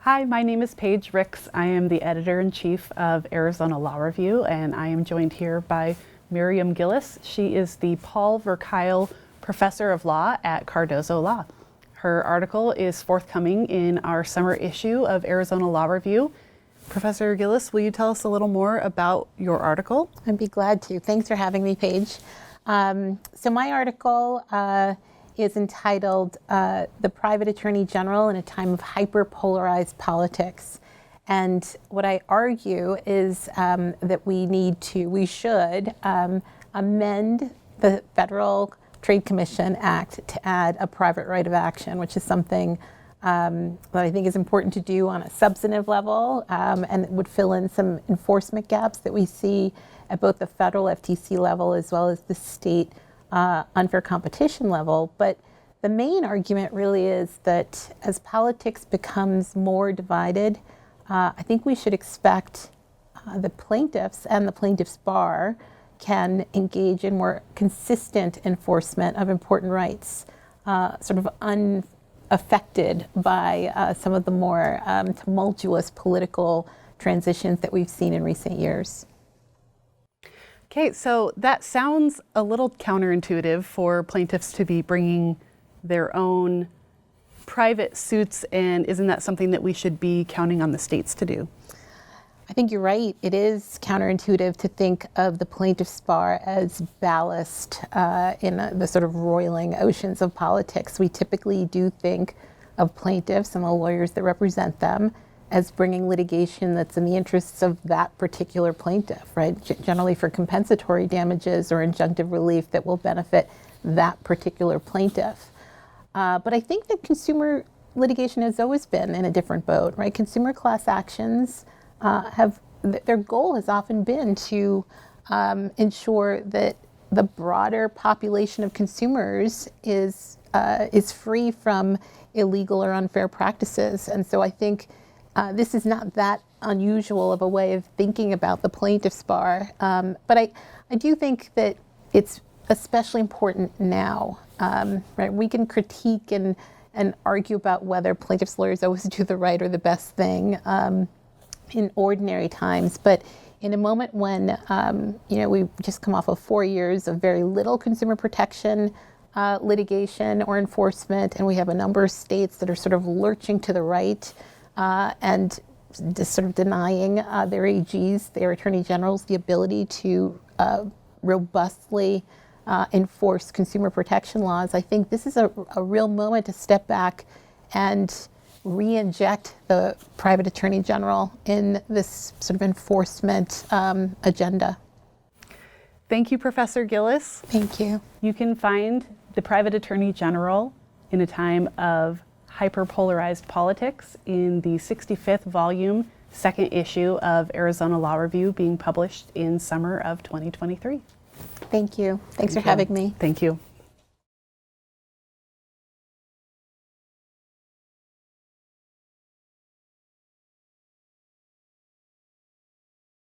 Hi, my name is Paige Ricks. I am the editor-in-chief of Arizona Law Review, and I am joined here by Myriam Gilles. She is the Paul Verkyle Professor of Law at Cardozo Law. Her article is forthcoming in our summer issue of Arizona Law Review. Professor Gilles, will you tell us a little more about your article? I'd be glad to. Thanks for having me, Paige. So my article is entitled The Private Attorney General in a Time of Hyper-Polarized Politics. And what I argue is that we should amend the Federal Trade Commission Act to add a private right of action, which is something that I think is important to do on a substantive level, and it would fill in some enforcement gaps that we see at both the federal FTC level as well as the state unfair competition level. But the main argument really is that as politics becomes more divided, I think we should expect the plaintiffs and the plaintiffs' bar can engage in more consistent enforcement of important rights, sort of unaffected by some of the more tumultuous political transitions that we've seen in recent years. Okay, so that sounds a little counterintuitive for plaintiffs to be bringing their own private suits, and isn't that something that we should be counting on the states to do? I think you're right. It is counterintuitive to think of the plaintiff's bar as ballast in the sort of roiling oceans of politics. We typically do think of plaintiffs and the lawyers that represent them as bringing litigation that's in the interests of that particular plaintiff, right? Generally for compensatory damages or injunctive relief that will benefit that particular plaintiff. But I think that consumer litigation has always been in a different boat, right? Consumer class actions their goal has often been to ensure that the broader population of consumers is free from illegal or unfair practices. And so I think this is not that unusual of a way of thinking about the plaintiff's bar. But I do think that it's especially important now, right? We can critique and argue about whether plaintiffs' lawyers always do the right or the best thing in ordinary times. But in a moment when, we've just come off of 4 years of very little consumer protection litigation or enforcement, and we have a number of states that are sort of lurching to the right, and just sort of denying their AGs, their attorney generals, the ability to robustly enforce consumer protection laws. I think this is a real moment to step back and re-inject the private attorney general in this sort of enforcement agenda. Thank you, Professor Gilles. Thank you. You can find the private attorney general in a time of hyper-polarized politics in the 65th volume, second issue of Arizona Law Review, being published in summer of 2023. Thank you. Thanks for having me. Thank you.